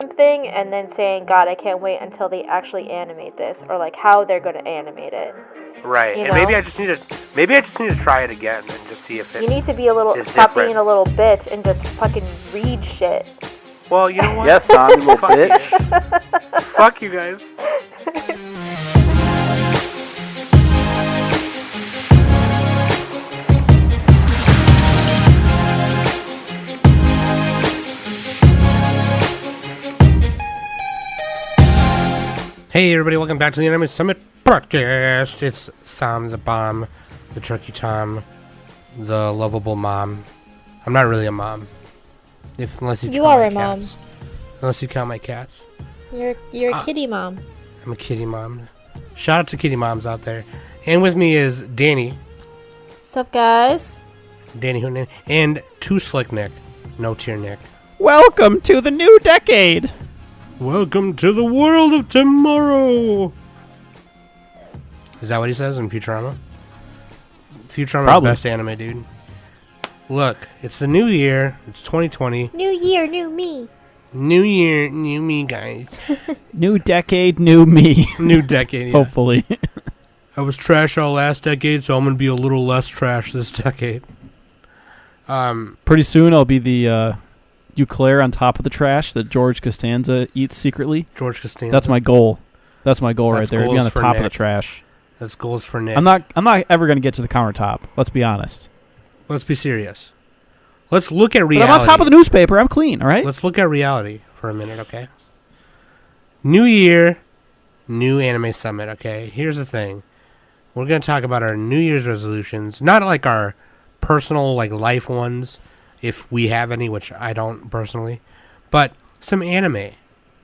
something and then saying, God, I can't wait until they actually animate this, or like how they're going to animate it. Right, and maybe I just need to try it again and just see if it. You need to be a little stop being a little bitch and just fucking read shit. Well, you know what? Yes, Tom, you little bitch. Fuck you guys. Hey everybody, welcome back to the Anime Summit Podcast. It's Sam the Bomb, the Turkey Tom, the lovable mom. I'm not really a mom. Unless you count my cats. Unless you count my cats. You're a kitty mom. I'm a kitty mom. Shout out to kitty moms out there. And with me is Danny. What's up, guys? Danny Hoonan. And Too Slick Nick. No Tier Nick. Welcome to the new decade! Welcome to the world of tomorrow. Is that what he says in Futurama? Futurama's the best anime, dude. Look, it's the new year. It's 2020. New year, new me. New year, new me, guys. New decade, new me. New decade, yeah. Hopefully. I was trash all last decade, so I'm going to be a little less trash this decade. Pretty soon I'll be the Eclair on top of the trash that George Costanza eats secretly. George Costanza. That's my goal. That's my goal right there. Be on the top Nick. of the trash. That's goals for Nick. I'm not ever going to get to the countertop. Let's be honest. Let's be serious. Let's look at reality. But I'm on top of the newspaper. I'm clean, all right? Let's look at reality for a minute, okay? New year, new anime summit, okay? Here's the thing. We're going to talk about our New Year's resolutions. Not like our personal, like, life ones, if we have any, which I don't personally. But some anime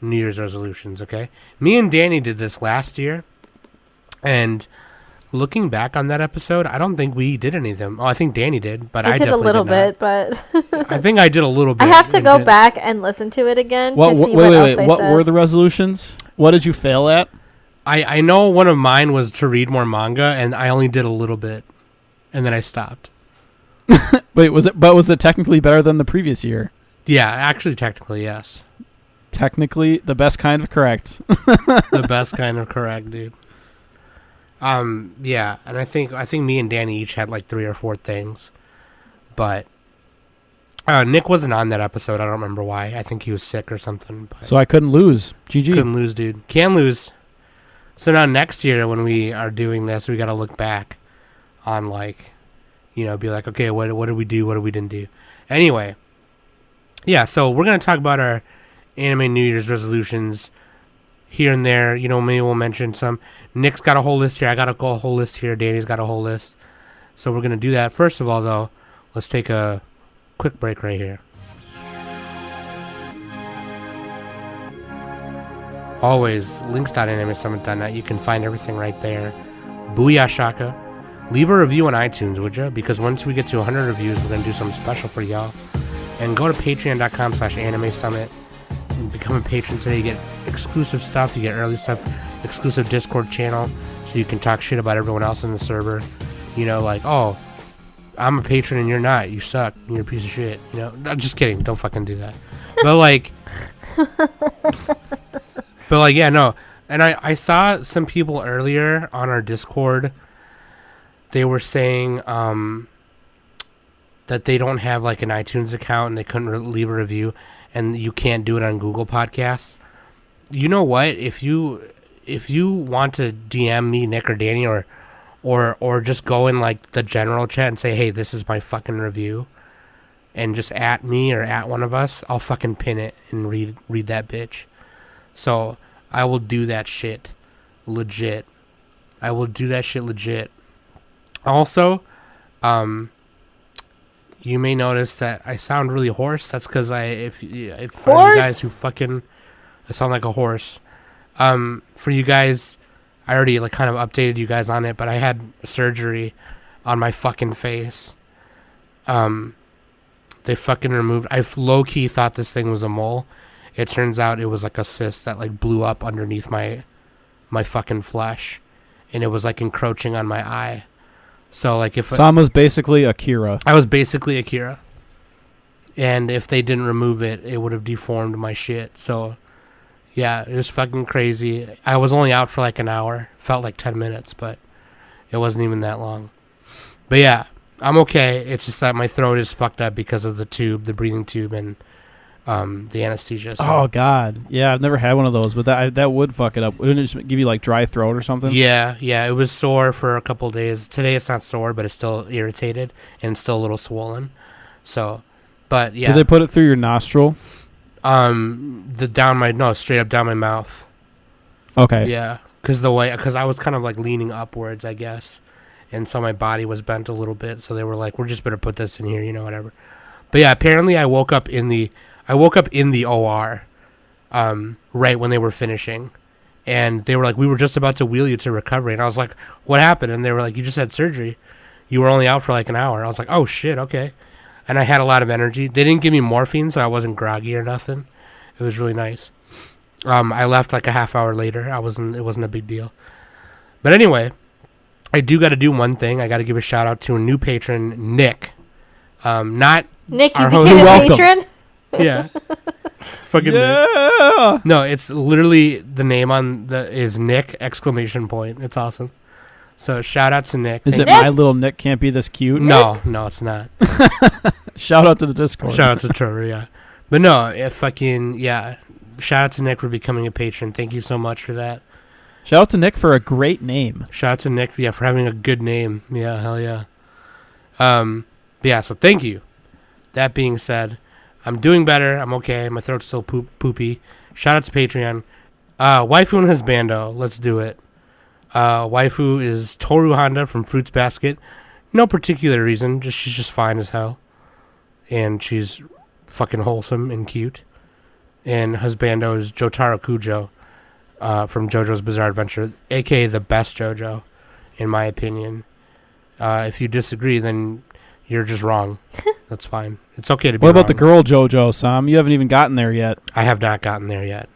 New Year's resolutions, okay? Me and Danny did this last year. And looking back on that episode, I don't think we did any of them. Oh, I think Danny did, but I did a definitely little did not. bit, but I think I did a little bit. I have to go back and listen to it again to see what else I said. What were the resolutions? What did you fail at? I know one of mine was to read more manga, and I only did a little bit, and then I stopped. Wait, was it technically better than the previous year? Yeah, actually, technically, yes. Technically, the best kind of correct. The best kind of correct, dude. Yeah, and I think me and Danny each had like 3 or 4 things, but Nick wasn't on that episode. I don't remember why. I think he was sick or something. But so I couldn't lose. GG. Couldn't lose, dude. Can lose. So now next year when we are doing this, we got to look back on like, you know, be like, okay, what did we do? What did we didn't do? Anyway, yeah. So we're gonna talk about our anime New Year's resolutions here and there. You know, maybe we'll mention some. Nick's got a whole list here. I got a whole list here. Danny's got a whole list. So we're going to do that. First of all, though, let's take a quick break right here. Always, links.animesummit.net. You can find everything right there. Booyah Shaka. Leave a review on iTunes, would you? Because once we get to 100 reviews, we're going to do something special for y'all. And go to patreon.com/animesummit. Become a patron today. You get exclusive stuff. You get early stuff. Exclusive Discord channel. So you can talk shit about everyone else in the server. You know, like, oh, I'm a patron and you're not. You suck. You're a piece of shit. You know, no, just kidding. Don't fucking do that. But like, yeah, no. And I saw some people earlier on our Discord. They were saying that they don't have like an iTunes account and they couldn't leave a review. And you can't do it on Google Podcasts. You know what? If you want to DM me, Nick or Danny, or just go in like the general chat and say, hey, this is my fucking review, and just at me or at one of us, I'll fucking pin it and read that bitch. So I will do that shit legit. I will do that shit legit. Also, you may notice that I sound really hoarse. That's because if for you guys who fucking, I sound like a horse. For you guys, I already like kind of updated you guys on it, but I had surgery on my fucking face. They fucking removed. I low key thought this thing was a mole. It turns out it was like a cyst that like blew up underneath my fucking flesh, and it was like encroaching on my eye. So like if Sam was basically Akira. I was basically Akira. And if they didn't remove it, it would have deformed my shit. So, yeah, it was fucking crazy. I was only out for like an hour. Felt like 10 minutes, but it wasn't even that long. But yeah, I'm okay. It's just that my throat is fucked up because of the tube, the breathing tube, and the anesthesia. So. Oh, God. Yeah, I've never had one of those, but that would fuck it up. Wouldn't it just give you, like, dry throat or something? Yeah. It was sore for a couple of days. Today it's not sore, but it's still irritated and still a little swollen. So... But yeah. Did they put it through your nostril? Straight up down my mouth. Okay. Yeah, because I was kind of like leaning upwards, I guess, and so my body was bent a little bit. So they were like, "We're just better put this in here, whatever." But yeah, apparently I woke up in the OR, right when they were finishing, and they were like, "We were just about to wheel you to recovery," and I was like, "What happened?" And they were like, "You just had surgery. You were only out for like an hour." I was like, "Oh shit, okay." And I had a lot of energy. They didn't give me morphine, so I wasn't groggy or nothing. It was really nice. I left like a half hour later. It wasn't a big deal. But anyway, I do got to do one thing. I got to give a shout out to a new patron, Nick. Not Nick, you our became a host. patron? Yeah. Fucking yeah. Nick. No, it's literally the name is Nick ! It's awesome. So shout out to Nick. Is it Nick? My Little Nick Can't Be This Cute? No, it's not. Shout out to the Discord. Shout out to Trevor, yeah. But no, shout out to Nick for becoming a patron. Thank you so much for that. Shout out to Nick for a great name. Shout out to Nick, for having a good name. Yeah, hell yeah. So thank you. That being said, I'm doing better. I'm okay. My throat's still poopy. Shout out to Patreon. Waifu and Husbando. Let's do it. Waifu is Toru Honda from Fruits Basket. No particular reason. She's just fine as hell. And she's fucking wholesome and cute. And Husbando is Jotaro Kujo from JoJo's Bizarre Adventure, a.k.a. the best JoJo, in my opinion. If you disagree, then you're just wrong. That's fine. It's okay to be wrong. What about wrong. the girl JoJo, Sam? You haven't even gotten there yet. I have not gotten there yet.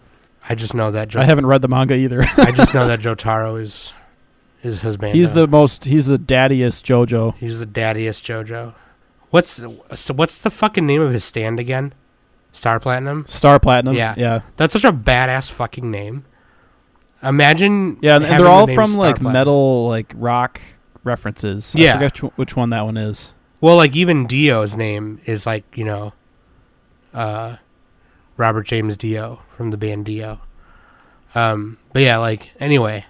I just know that I haven't read the manga either. I just know that Jotaro is Husbando. He's the daddiest JoJo. He's the daddiest JoJo. What's the fucking name of his stand again? Star Platinum? Star Platinum. Yeah. Yeah. That's such a badass fucking name. Imagine. Yeah, and having they're all the name from Star like Platinum. metal, like rock references. Yeah. I forget which one that one is. Well, like even Dio's name is like, Robert James Dio from the band Dio. But yeah, like, anyway.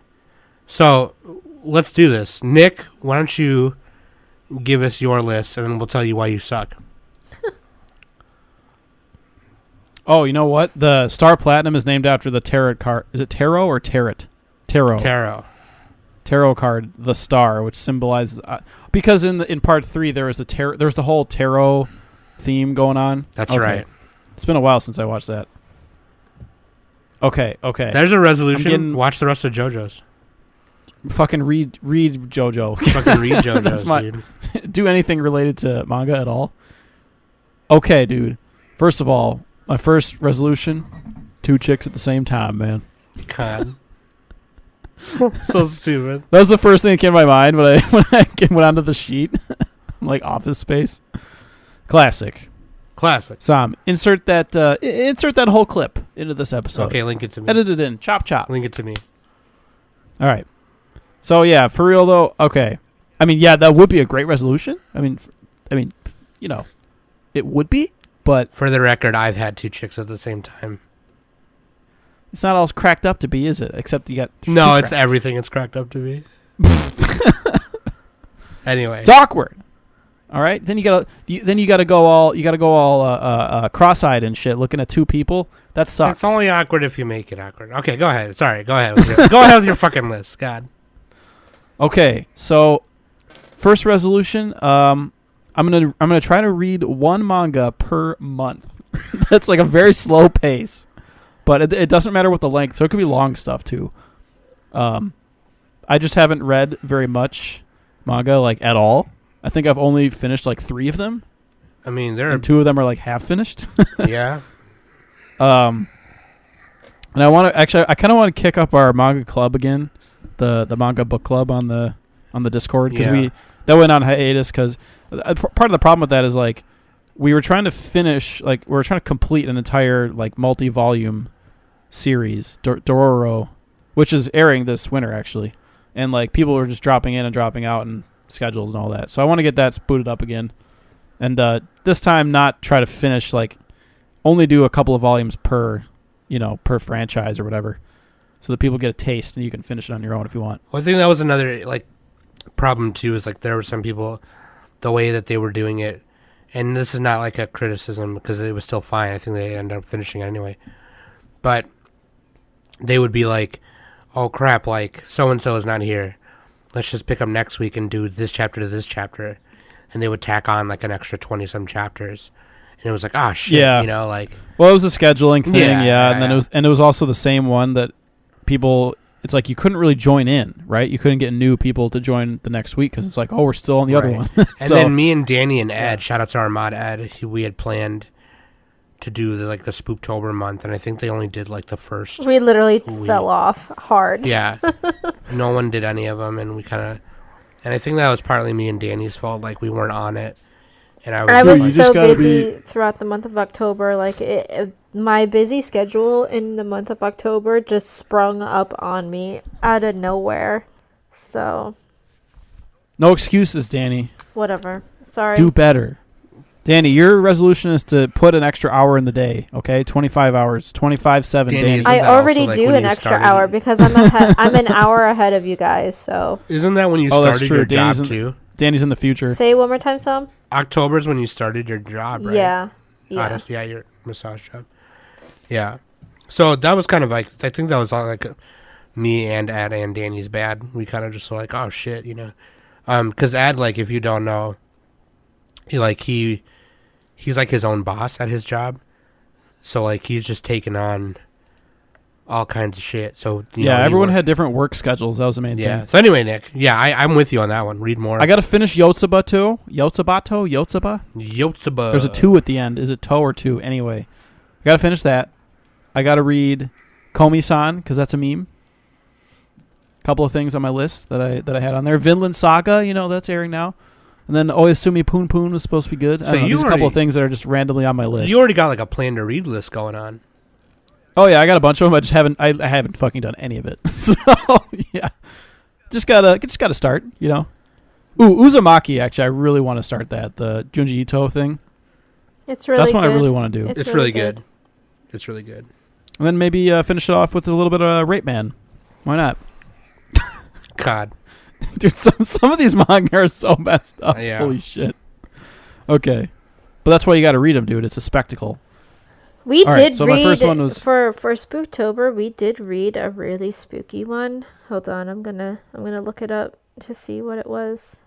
So, let's do this. Nick, why don't you give us your list, and then we'll tell you why you suck. Oh, you know what? The Star Platinum is named after the tarot card. Is it tarot or tarot? Tarot. Tarot card, the star, which symbolizes because in part 3 there was the whole tarot theme going on. That's right. It's been a while since I watched that. Okay. There's a resolution. Watch the rest of JoJo's. Fucking read JoJo. Fucking read JoJo's, That's my dude. Do anything related to manga at all? Okay, dude. First of all, my first resolution: 2 chicks at the same time, man. God. So stupid. That was the first thing that came to my mind when I went onto the sheet. Like Office Space. Classic. Sam, insert that whole clip into this episode. Okay, link it to me. Edit it in. Chop. Link it to me. All right. So yeah, for real though. Okay. I mean, yeah, that would be a great resolution. I mean, it would be. But for the record, I've had 2 chicks at the same time. It's not all cracked up to be, is it? Except you got no, it's everything it's cracked up to be. Anyway, it's awkward. All right, then you gotta go all cross-eyed and shit, looking at 2 people. That sucks. It's only awkward if you make it awkward. Okay, go ahead. Sorry, go ahead. Go ahead with your fucking list. God. Okay, so first resolution. I'm gonna try to read 1 manga per month. That's like a very slow pace, but it doesn't matter what the length. So it could be long stuff too. I just haven't read very much manga like at all. I think I've only finished like 3 of them. I mean, and 2 of them are like half finished. Yeah. And I kind of want to kick up our manga club again, the manga book club on the Discord, because that went on hiatus because part of the problem with that is like we were trying to finish, like, we were trying to complete an entire, like, multi-volume series, Dororo, which is airing this winter, actually. And, like, people were just dropping in and dropping out and schedules and all that. So I want to get that booted up again. And this time not try to finish, like, only do a couple of volumes per franchise or whatever. So that people get a taste and you can finish it on your own if you want. Well, I think that was another, like, problem, too, is, like, there were some people, the way that they were doing it, and this is not, like, a criticism because it was still fine. I think they ended up finishing it anyway. But they would be like, oh, crap, like, so-and-so is not here. Let's just pick up next week and do this chapter to this chapter. And they would tack on, like, an extra 20-some chapters. And it was like, ah, shit, you know, like... Well, it was a scheduling thing, and then yeah. it was also the same one that people... It's like you couldn't really join in, right? You couldn't get new people to join the next week because it's like, oh, we're still on the other one. And then me and Danny and Ed, shout out to our mod Ed, we had planned to do the Spooktober month, and I think they only did like the first. We literally fell off hard. Yeah, no one did any of them, and we kind of, and I think that was partly me and Danny's fault. Like we weren't on it, and I was so busy throughout the month of October. Like my busy schedule in the month of October just sprung up on me out of nowhere. So no excuses, Danny. Whatever. Sorry. Do better. Danny, your resolution is to put an extra hour in the day, okay? 25 hours, 25/7 days. I already do an extra hour because I'm an hour ahead of you guys, so. Isn't that when you started your job too? Danny's in the future. Say it one more time, Sam. October's when you started your job, right? Yeah. Your massage job. Yeah. So that was kind of like, I think that was all like me and Ad and Danny's bad. We kind of just were like, oh shit, you know. Because Ad, like, if you don't know, he's like his own boss at his job. So like he's just taking on all kinds of shit. So everyone had different work schedules. That was the main thing. Yeah. So anyway, Nick, I'm with you on that one. Read more. I got to finish Yotsuba too. Yotsuba. There's a 2 at the end. Is it toe or 2? Anyway, I got to finish that. I got to read Komi-san because that's a meme. Couple of things on my list that I had on there. Vinland Saga, that's airing now. And then Oyasumi Poon Poon was supposed to be good. So there's a couple of things that are just randomly on my list. You already got like a plan to read list going on. Oh yeah, I got a bunch of them. I just haven't fucking done any of it. So yeah, just gotta start. Ooh, Uzumaki. Actually, I really want to start that. The Junji Ito thing. It's really. That's what I really want to do. It's really good. It's really good. And then maybe finish it off with a little bit of Rape Man. Why not? God. Dude, some of these manga are so messed up. Yeah. Holy shit. Okay. But that's why you got to read them, dude. It's a spectacle. We did read, my first one was for Spooktober, we did read a really spooky one. Hold on, I'm gonna look it up to see what it was.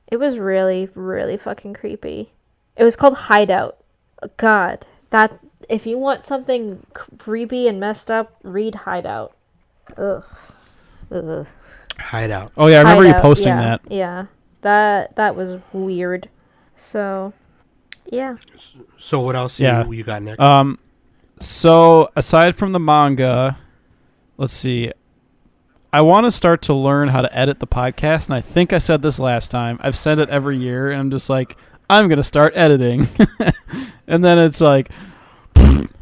It was really, really fucking creepy. It was called Hideout. God, that if you want something creepy and messed up, read Hideout. Ugh. Hideout. Oh yeah, I remember you posting that. Yeah, that was weird. So, yeah. So what else you got, Nick? So aside from the manga, let's see. I want to start to learn how to edit the podcast, and I think I said this last time. I've said it every year, and I'm just like, I'm gonna start editing, and then it's like,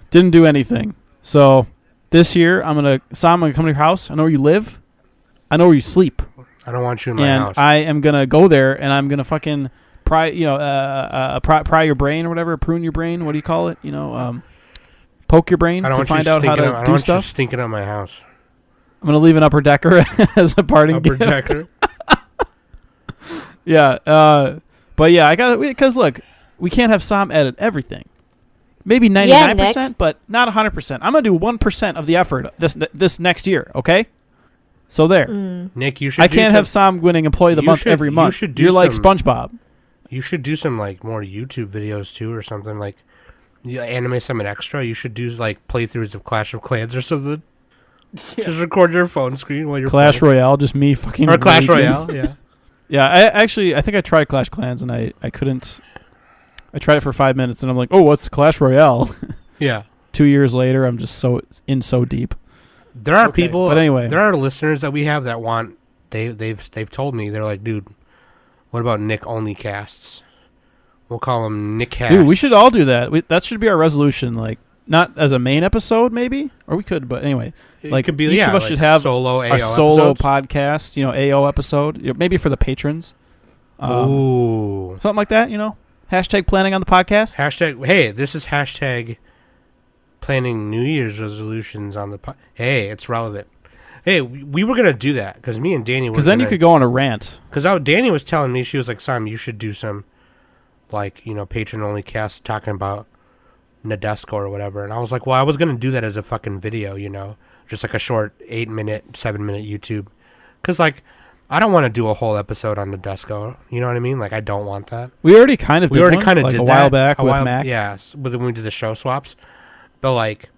didn't do anything. So this year, I'm gonna come to your house. I know where you live. I know where you sleep. I don't want you in my house. And I am gonna go there, and I'm gonna fucking pry your brain or whatever, prune your brain. What do you call it? Poke your brain to find out how to do stuff. I don't want you stinking up my house. I'm gonna leave an upper decker as a parting gift. Upper decker. Yeah, but yeah, I got it because look, we can't have Sam edit everything. Maybe 99%, but not 100%. I'm gonna do 1% of the effort this next year. Okay. So there, Nick, you should. I can't have Sam winning Employee of the Month every month. You're like SpongeBob. You should do some like more YouTube videos too, or something like Anime Summit Extra. You should do like playthroughs of Clash of Clans or something. Yeah. Just record your phone screen while you're Clash playing. Royale, just me fucking. Or Clash Royale, yeah. Yeah, I think I tried Clash Clans and I couldn't. I tried it for 5 minutes and I'm like, oh, what's Clash Royale? Yeah. 2 years later, I'm just so deep. There are people, but anyway, there are listeners that we have that want. They've told me, they're like, dude, what about Nick only casts? We'll call him Nick Hass. Dude, we should all do that. That should be our resolution. Like, not as a main episode, maybe, or we could. But anyway, like could be, each of us like should have solo a AO solo episodes. podcast. AO episode, maybe for the patrons. Ooh, something like that. Hashtag planning on the podcast. Hashtag. Hey, this is hashtag planning New Year's resolutions on the Hey, it's relevant. Hey, we were gonna do that because me and Danny were. Because then you could go on a rant. Because Danny was telling me, she was like, "Simon, you should do some, like, patron only cast talking about Nadesco or whatever." And I was like, well, I was gonna do that as a fucking video, just like a short 8-minute, 7-minute YouTube. Because like, I don't want to do a whole episode on Nadesco. You know what I mean? Like, I don't want that. We already kind of did did like that a while back with Mac. Yeah, when we did the show swaps. But like,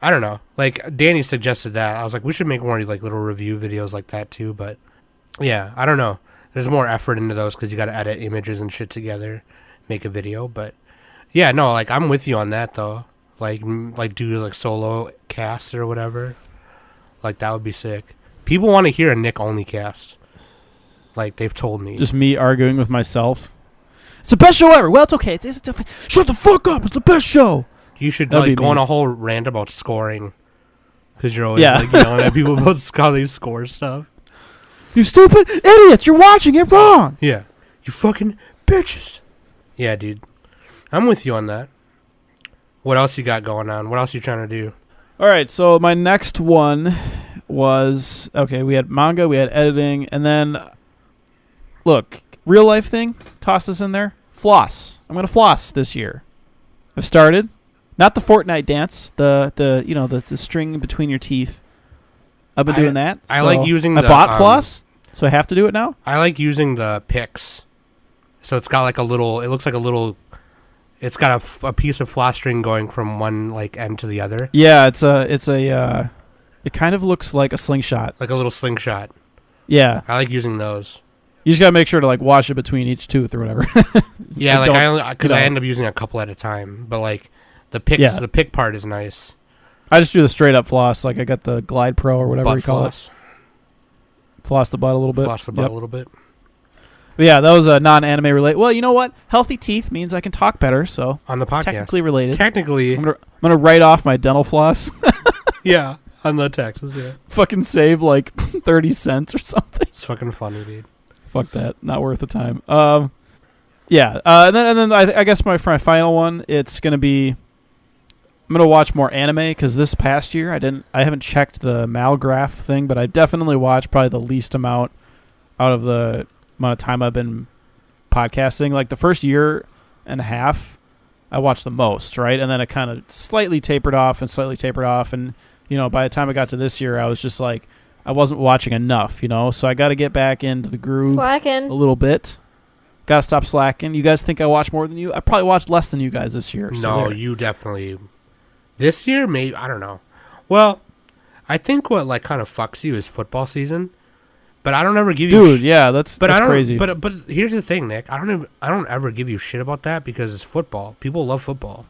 I don't know. Like, Danny suggested that. I was like, we should make more like little review videos like that too. But yeah, I don't know. There's more effort into those because you got to edit images and shit together, make a video. But yeah, no, like, I'm with you on that though. Like do like solo casts or whatever. Like, that would be sick. People want to hear a Nick only cast. Like, they've told me. Just me arguing with myself. It's the best show ever. Well, it's okay. Shut the fuck up. It's the best show. You should That'd go be on me. a whole rant about scoring. Because you're always like yelling at people about how they score stuff. You stupid idiots. You're watching it wrong. Yeah. You fucking bitches. Yeah, dude. I'm with you on that. What else you got going on? What else you trying to do? All right. So my next one was, okay, we had manga, we had editing, and then, look, real life thing, toss this in there. Floss. I'm going to floss this year. I've started. Not the Fortnite dance, the string between your teeth. I've been doing that. I like using I bought floss, so I have to do it now. I like using the picks. So it's got like a little, it looks like a little, it's got a piece of floss string going from one like end to the other. Yeah, it kind of looks like a slingshot. Like a little slingshot. Yeah. I like using those. You just got to make sure to like wash it between each tooth or whatever. Yeah, like I end up using a couple at a time, but like the pick part is nice. I just do the straight up floss, like I got the Glide Pro or whatever you call it. Floss the butt a little bit. Floss the butt a little bit. But yeah, that was a non-anime related. Well, you know what? Healthy teeth means I can talk better, so on the podcast. Technically related. Technically, I'm gonna write off my dental floss. Yeah, on the taxes. Yeah. Fucking save like 30 cents or something. It's fucking funny, dude. Fuck that. Not worth the time. Yeah. And then I guess my final one, it's gonna be, I'm gonna watch more anime because this past year I haven't checked the Malgraph thing, but I definitely watched probably the least amount out of the amount of time I've been podcasting. Like the first year and a half, I watched the most, right? And then it kind of slightly tapered off, and by the time I got to this year, I was just like, I wasn't watching enough, so I got to get back into the groove Slacking. a little bit. Got to stop slacking. You guys think I watch more than you? I probably watched less than you guys this year. No, you definitely. This year, maybe, I don't know. Well, I think what like kind of fucks you is football season. But I don't ever give you. Dude, yeah, that's crazy. But here's the thing, Nick. I don't ever give you shit about that because it's football. People love football.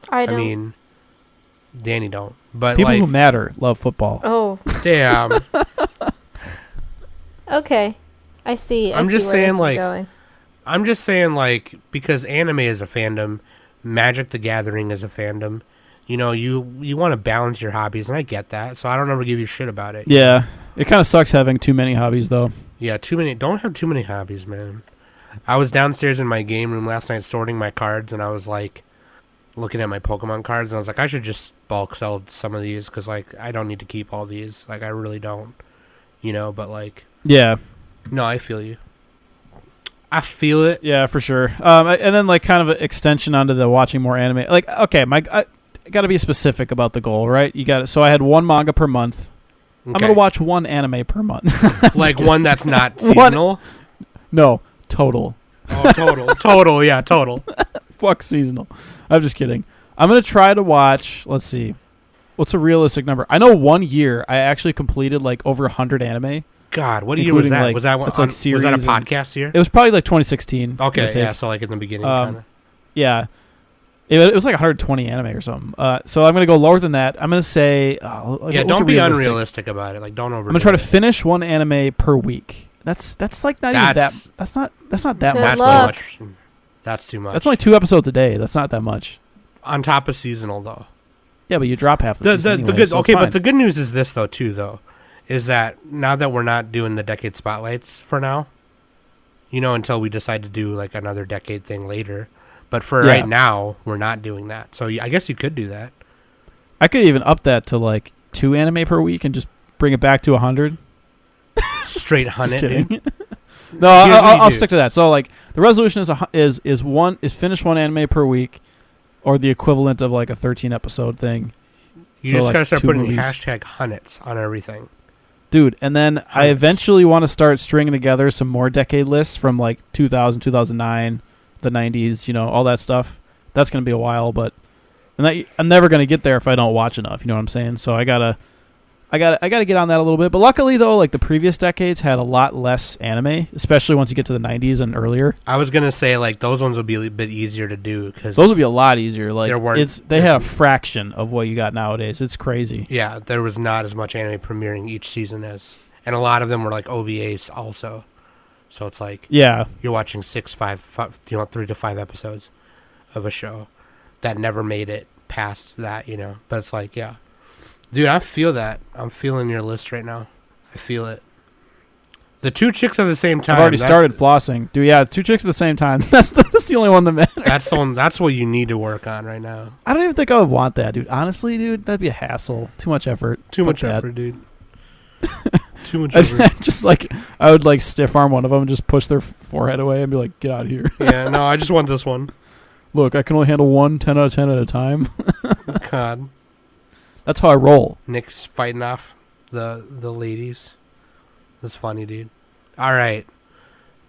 I don't. I mean, Danny don't. But people like, who matter love football. Oh. Damn. Okay, I see. I'm just saying, like, going. I'm just saying, like, because anime is a fandom, Magic the Gathering is a fandom. You want to balance your hobbies, and I get that. So I don't ever give you shit about it. Yeah, it kind of sucks having too many hobbies, though. Yeah, too many. Don't have too many hobbies, man. I was downstairs in my game room last night sorting my cards, and I was like, looking at my Pokemon cards, and I was like, I should just bulk sell some of these because, like, I don't need to keep all these. Like, I really don't. But like, yeah. No, I feel you. I feel it. Yeah, for sure. And then like kind of an extension onto the watching more anime. Like, okay, I got to be specific about the goal, right? You got it. So I had one manga per month. Okay. I'm gonna watch one anime per month. Like one that's not seasonal. No, total. Oh, total. Yeah, total. Fuck seasonal. I'm just kidding. I'm gonna try to watch. Let's see. What's a realistic number? I know 1 year I actually completed like over 100 anime. God, what year was that? Like, was that one? Like series? Was that a podcast year? It was probably like 2016. Okay, yeah. So like in the beginning, kind of. Yeah, it was like 120 anime or something. So I'm gonna go lower than that. I'm gonna say. Don't be unrealistic about it. Like don't overdo. I'm gonna try to finish one anime per week. That's like not even that. That's not that Good much. luck. So much. That's too much. That's only 2 episodes a day. That's not that much. On top of seasonal, though. Yeah, but you drop half the season anyway, good. so Okay, it's fine. but the good news is this though, is that now that we're not doing the decade spotlights for now, until we decide to do like another decade thing later. But for right now, we're not doing that. So I guess you could do that. I could even up that to like 2 anime per week and just bring it back to 100. Straight Just hunt it. kidding. Dude. No, I'll stick to that. So like the resolution is finish 1 anime per week, or the equivalent of like a 13 episode thing. You So, just like, gotta start 2 putting movies. #hunnits on everything. Dude, and then I Hunts. eventually want to start stringing together some more decade lists from like 2000, 2009, the 90s, all that stuff. That's going to be a while, but I'm never going to get there if I don't watch enough, you know what I'm saying? So I got to get on that a little bit. But luckily though, like the previous decades had a lot less anime, especially once you get to the 90s and earlier. I was gonna say like those ones would be a bit easier to do because Those would be a lot easier. Like they had a there's- fraction of what you got nowadays. It's crazy. Yeah, there was not as much anime premiering each season and a lot of them were like OVAs also. So it's like Yeah. you're watching 3 to 5 episodes of a show that never made it past that, But it's like, yeah. Dude, I feel that. I'm feeling your list right now. I feel it. The 2 chicks at the same time. I've already started flossing. Dude, yeah, 2 chicks at the same time. That's the only one that matters. That's the one. That's what you need to work on right now. I don't even think I would want that, dude. Honestly, dude, that'd be a hassle. Too much effort. Too Fuck much that. effort, dude. Too much effort. Just like I would like stiff arm one of them and just push their forehead away and be like, "Get out of here." Yeah, no, I just want this one. Look, I can only handle 10 out of 10 at a time. God. That's how I roll. Nick's fighting off the ladies. That's funny, dude. All right.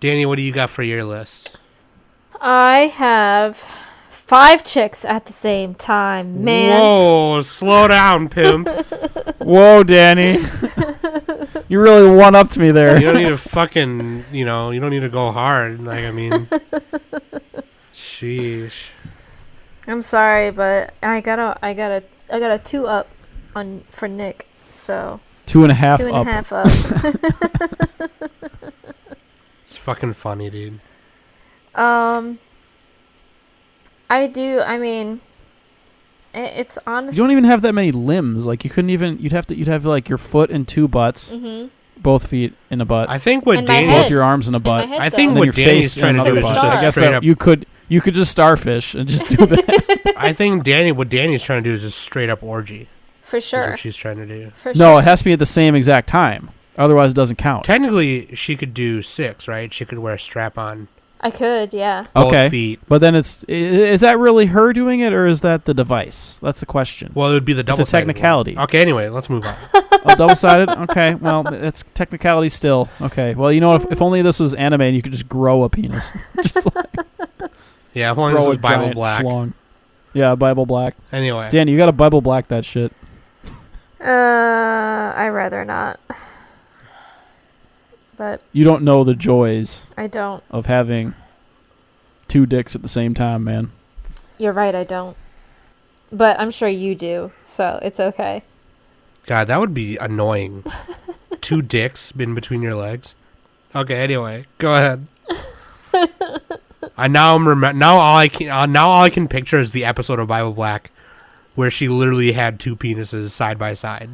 Danny, what do you got for your list? I have 5 chicks at the same time, man. Whoa, slow down, pimp. Whoa, Danny. You really one-upped me there. You don't need to fucking, you don't need to go hard. Like, I mean, sheesh. I'm sorry, but I got a 2 up for Nick. So 2.5 2 and up. a half up. It's fucking funny, dude. I do. I mean, it's honestly. You don't even have that many limbs. Like you couldn't even. You'd have like your foot and 2 butts, both feet in a butt, I think what And my Danny, head. both your arms in a butt. head, I though. think And then what your Danny's face trying to and do is another just butt. a I guess straight that up. you could just starfish and just do that. I think what Danny's trying to do is just straight up orgy. For Is sure. what she's trying to do. For No, sure. it has to be at the same exact time. Otherwise, it doesn't count. Technically, she could do 6, right? She could wear a strap on I could, yeah. both Okay. feet. But then is that really her doing it, or is that the device? That's the question. Well, it would be the It's a double technicality. Okay, anyway, let's move on. Oh, double-sided? Okay, well, it's technicality still. Okay, well, if only this was anime and you could just grow a penis. Just like Yeah, if only this grow was a Bible giant Black. schlong. Yeah, Bible Black. Anyway. Dan, you got to Bible Black that shit. I rather not. But You don't know the joys I don't. of having 2 dicks at the same time, man. You're right, I don't. But I'm sure you do, so it's okay. God, that would be annoying. 2 dicks in between your legs. Okay, anyway, go ahead. Now all I can picture is the episode of Bible Black where she literally had 2 penises side by side.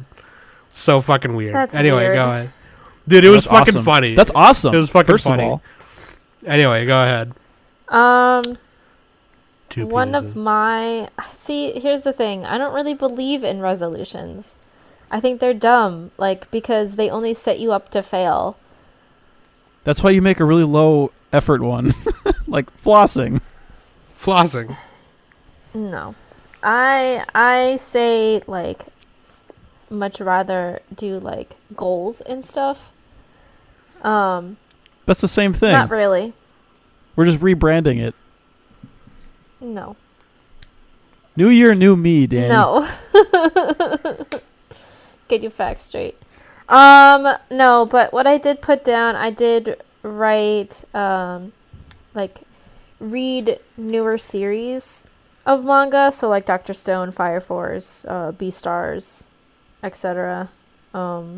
So fucking weird. That's anyway, weird. go ahead. Dude, it was That's fucking awesome. funny. That's awesome. It was fucking First funny. of all, Anyway, go ahead. 2 One of penises. my... See, here's the thing. I don't really believe in resolutions. I think they're dumb, because they only set you up to fail. that's why you make a really low effort one, like flossing. Flossing. No. I say, much rather do, goals and stuff. That's the same thing. Not really. We're just rebranding it. No. New year, new me, Danny. No. Get your facts straight. No, but what I did put down, I did write, read newer series of manga. So, Dr. Stone, Fire Force, Beastars, etc. I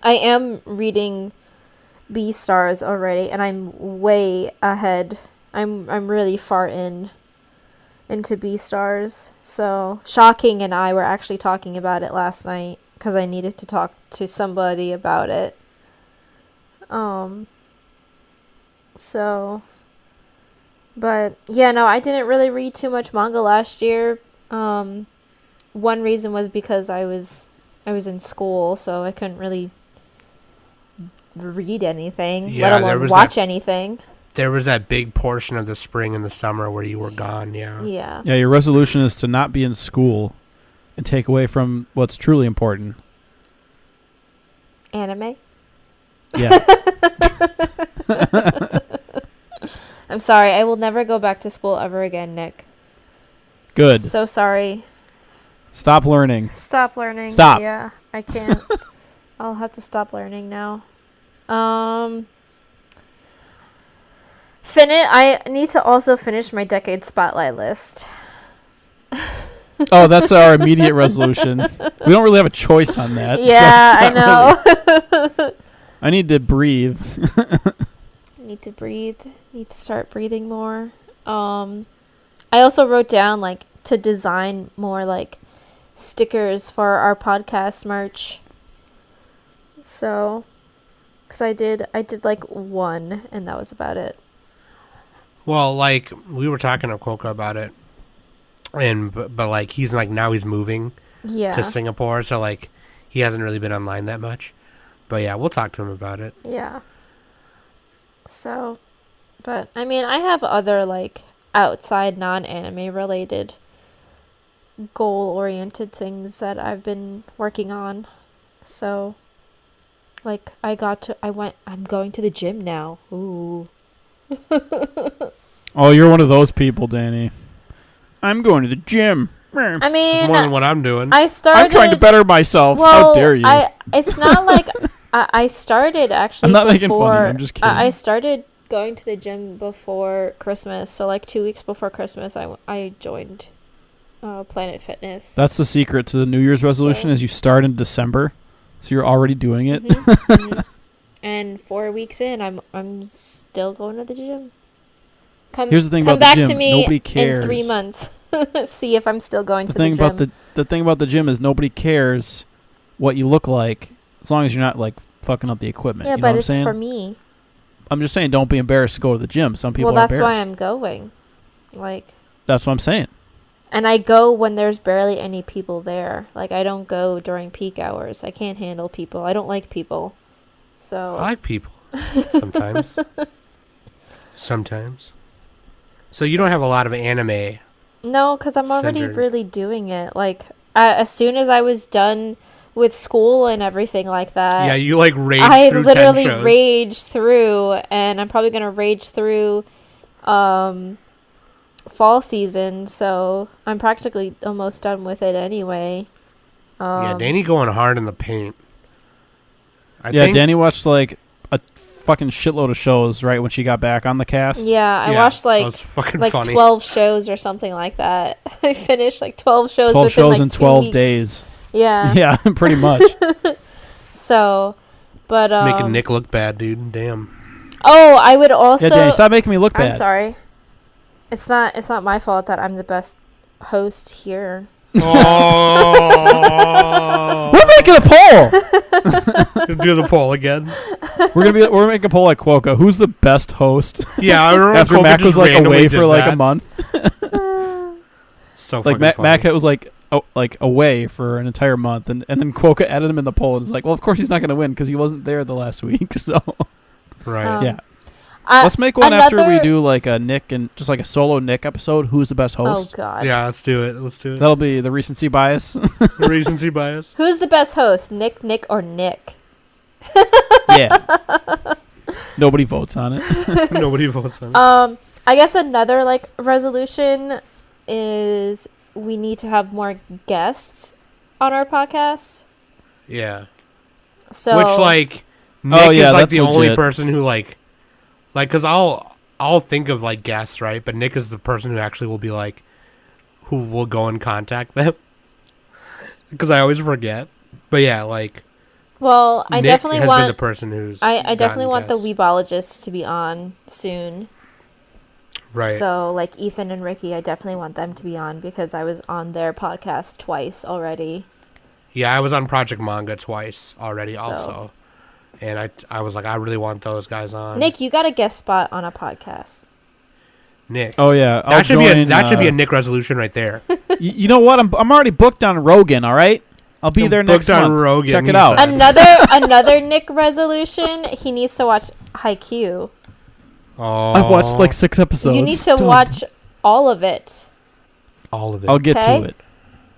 am reading Beastars already, and I'm way ahead I'm really far into Beastars. So Shocking and I were actually talking about it last night because I needed to talk to somebody about it. So, but yeah, no, I didn't really read too much manga last year. One reason was because I was in school, so I couldn't really read anything, let alone watch anything. There was that big portion of the spring and the summer where you were gone, yeah. Yeah. Yeah, your resolution is to not be in school and take away from what's truly important. Anime? Yeah. I'm sorry, I will never go back to school ever again, Nick. Good. So sorry. Stop learning. Stop learning. Stop. Yeah, I can't. I'll have to stop learning now. I need to also finish my decade spotlight list. Oh, that's our immediate resolution. We don't really have a choice on that. Yeah, so I know. Really... I need to breathe. Need to breathe. Need to start breathing more. I also wrote down like to design more like stickers for our podcast merch. So, because I did like one, and that was about it. Well, like we were talking to Quokka about it, and but like he's like now he's moving to Singapore, so like he hasn't really been online that much. But yeah, we'll talk to him about it. Yeah. So, but I mean, I have other like outside non-anime related goal-oriented things that I've been working on. So, like I'm going to the gym now. Ooh. Oh, you're one of those people, Danny. I'm going to the gym. I mean, that's more than what I'm doing. I'm trying to better myself. How dare you? It's not like I started actually. I'm not making fun of you. I'm just kidding. I started going to the gym before Christmas, so like 2 weeks before Christmas, I joined Planet Fitness. That's the secret to the New Year's resolution: is you start in December, so you're already doing it. Mm-hmm, mm-hmm. And 4 weeks in, I'm still going to the gym. Here's the thing about the gym: to me nobody cares. In 3 months. See if I'm still going to the gym. The thing about the gym is nobody cares what you look like, as long as you're not like fucking up the equipment. Yeah, you know but what it's I'm saying? for me. I'm just saying, don't be embarrassed to go to the gym. Some people are that's embarrassed. why I'm going. Like. That's what I'm saying. And I go when there's barely any people there. Like, I don't go during peak hours. I can't handle people. I don't like people. So. I like people. Sometimes. Sometimes. So you don't have a lot of anime. No, because I'm already really doing it. Like, as soon as I was done with school and everything like that. Yeah, you like raged through 10 shows. I literally raged through, and I'm probably going to rage through fall season, so I'm practically almost done with it anyway. Yeah, Danny going hard in the paint. Danny watched like a fucking shitload of shows right when she got back on the cast. Yeah, I watched like funny. 12 shows or something like that. I finished like 12 shows 12 within shows like in 2 12 weeks. days. Yeah. Yeah, pretty much. So, but making Nick look bad, dude. Damn. Oh, I would also. Yeah, Danny, stop making me look bad. I'm sorry. It's not my fault that I'm the best host here. Oh. We're making a poll. Do the poll again. We're making a poll like Quokka. Who's the best host? Yeah, I remember after Quokka Mac was like away for like a month. So like Mac was like away for an entire month, and then Quokka added him in the poll, and it's like, well, of course he's not going to win because he wasn't there the last week. So right, yeah. Let's make one after we do like a Nick and just like a solo Nick episode. Who's the best host? Oh God. Yeah, let's do it. That'll be the recency bias. The recency bias. Who's the best host? Nick, or Nick? Yeah. Nobody votes on it. Nobody votes on it. I guess another like resolution is we need to have more guests on our podcast. Yeah. So which like Nick is like the legit. only person who like because I'll think of like guests, right? But Nick is the person who actually will be like who will go and contact them because I always forget. But yeah, like. Well, I Nick definitely has want been the person who's. I definitely want guests. the Weebologist to be on soon. Right. So, like, Ethan and Ricky, I definitely want them to be on because I was on their podcast twice already. Yeah, I was on Project Manga twice already So- also. And I was like, I really want those guys on. Nick, you got a guest spot on a podcast. Nick. Oh yeah, That should be a Nick resolution right there. You know what? I'm already booked on Rogan. All right, I'll be there next booked on month. Rogan, Check he it out. said. Another Nick resolution. He needs to watch Haikyuu. Oh. I've watched like 6 episodes. You need to watch all of it. all of it. I'll get Okay. to it.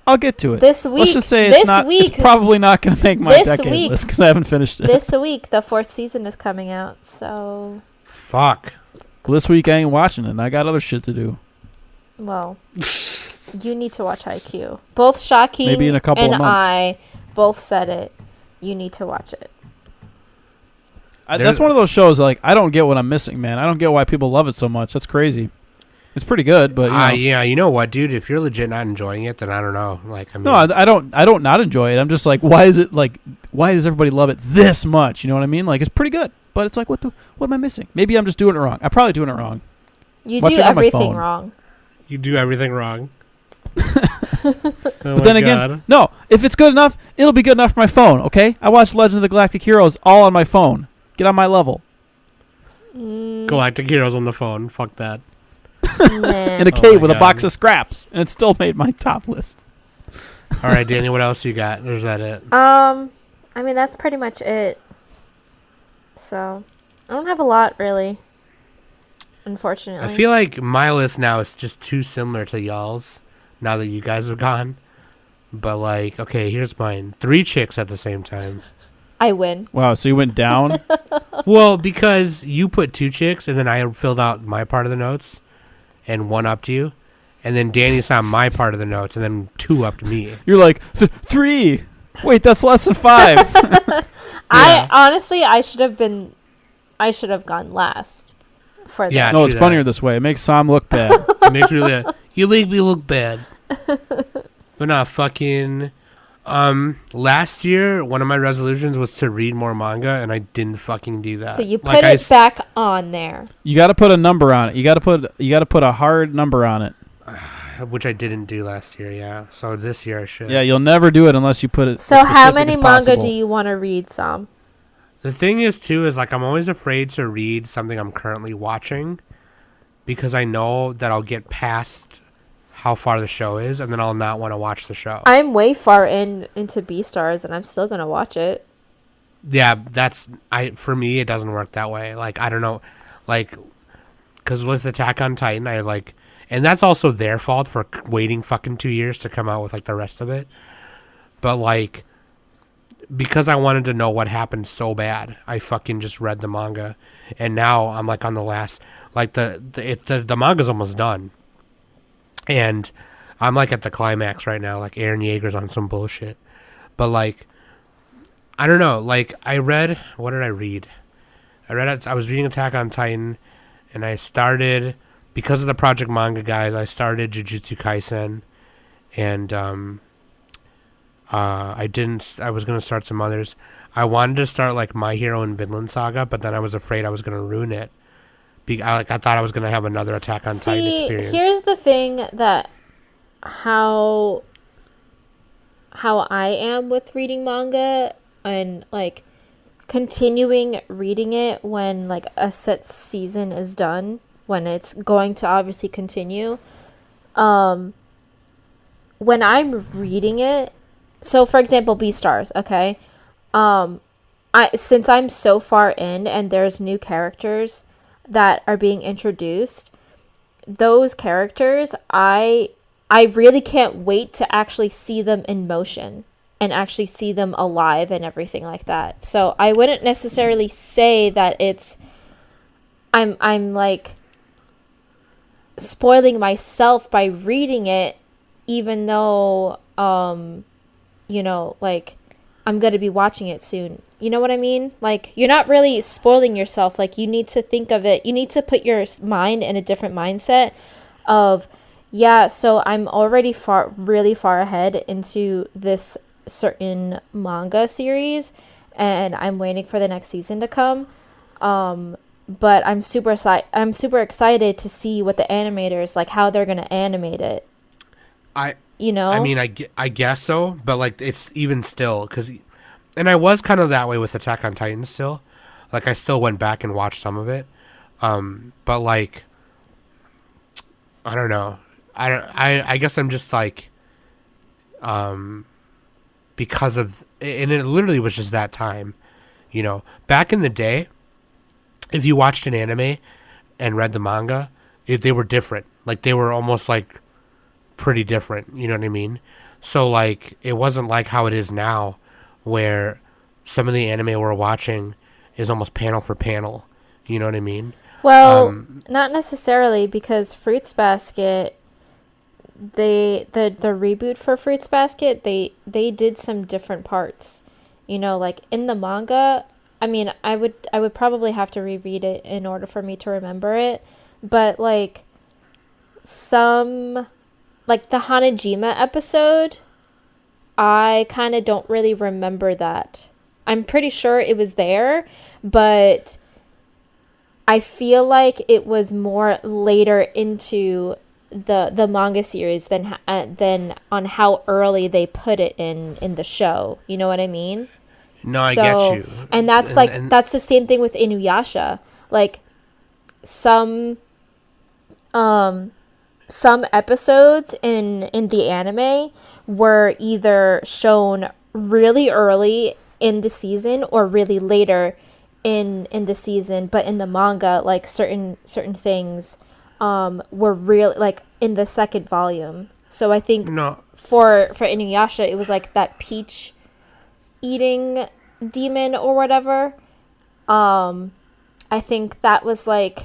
I'll get to it. This week. Let's just say this it's not. week. It's probably not going to make my This decade week. list because I haven't finished it. This week, the 4th season is coming out. So, Fuck. This week I ain't watching it. I got other shit to do. well, you need to watch Haikyuu. Both Shocking Maybe in a couple and of months. I both said it. You need to watch it. That's one of those shows. Like I don't get what I'm missing, man. I don't get why people love it so much. That's crazy. It's pretty good, but you know. Yeah, you know what, dude? If you're legit not enjoying it, then I don't know. Like, I mean, No, I don't not enjoy it. I'm just like, why does everybody love it this much? You know what I mean? Like, it's pretty good, but it's like, what am I missing? Maybe I'm just doing it wrong. I'm probably doing it wrong. You Watch do it on my everything phone. wrong. you do everything wrong. But then again, no. If it's good enough, it'll be good enough for my phone. Okay? I watch Legend of the Galactic Heroes all on my phone. Get on my level. Galactic Heroes on the phone. Fuck that. In a Oh cave my with a God. box of scraps, and it still made my top list. All right, Danny, what else you got? Or is that it? I mean, that's pretty much it. So, I don't have a lot, really. Unfortunately. I feel like my list now is just too similar to y'all's now that you guys are gone. But, like, okay, here's mine. 3 chicks at the same time. I win. Wow, so you went down? Well, because you put 2 chicks, and then I filled out my part of the notes, and 1 upped you. And then Danny saw my part of the notes, and then 2 upped me. You're like, 3. Wait, that's less than 5. I honestly, I should have gone last for Yeah. that. No, true it's that. funnier this way. It makes Sam look bad. It makes me you make me look bad. But no, fucking last year one of my resolutions was to read more manga, and I didn't fucking do that. So you Like, put it back on there. You got to put a number on it. You got to put a hard number on it. which I didn't do last year, yeah. So this year I should. Yeah, you'll never do it unless you put it. So as how specific many as manga possible. do you want to read, Sam? The thing is too is like I'm always afraid to read something I'm currently watching because I know that I'll get past how far the show is and then I'll not want to watch the show. I'm way far into Beastars and I'm still gonna watch it. Yeah, for me it doesn't work that way. Like I don't know, like because with Attack on Titan I like, and that's also their fault for waiting fucking 2 years to come out with like the rest of it. But like because I wanted to know what happened so bad, I fucking just read the manga, and now I'm like on the last, like the manga's almost done, and I'm like at the climax right now. Like Eren Yeager's on some bullshit, but like I don't know. Like what did I read? I was reading Attack on Titan, and I started because of the Project Manga guys. I started Jujutsu Kaisen, and I was going to start some others. I wanted to start like My Hero and Vinland Saga, but then I was afraid I was going to ruin it. I thought I was going to have another Attack on Titan experience. Here's the thing that how I am with reading manga and like continuing reading it when like a set season is done, when it's going to obviously continue. When I'm reading it, so for example, Beastars, okay? Since I'm so far in and there's new characters that are being introduced, those characters, I really can't wait to actually see them in motion and actually see them alive and everything like that. So I wouldn't necessarily say that I'm like spoiling myself by reading it, even though you know, like I'm going to be watching it soon. You know what I mean? Like you're not really spoiling yourself. Like you need to think of it. You need to put your mind in a different mindset of, yeah, so I'm already really far ahead into this certain manga series and I'm waiting for the next season to come. but I'm super excited to see what the animators, like, how they're gonna animate it. I mean, I guess so, but like it's even still and I was kind of that way with Attack on Titan still. Like I still went back and watched some of it, but like I don't know. I guess I'm just like because of, and it literally was just that time, back in the day. If you watched an anime and read the manga, they were different. Like they were almost like pretty different. You know what I mean? So like it wasn't like how it is now, where some of the anime we're watching is almost panel for panel. You know what I mean? Well, not necessarily, because Fruits Basket, the reboot for Fruits Basket, they did some different parts. Like in the manga. I mean, I would probably have to reread it in order for me to remember it, but like the Hanajima episode, I kind of don't really remember that. I'm pretty sure it was there, but I feel like it was more later into the manga series than on how early they put it in the show. You know what I mean? No, I get you. And that's that's the same thing with Inuyasha. Like some episodes in the anime were either shown really early in the season or really later in the season, but in the manga, like certain things were real, like in the second volume. So I think for Inuyasha, it was like that peach eating demon or whatever. I think that was like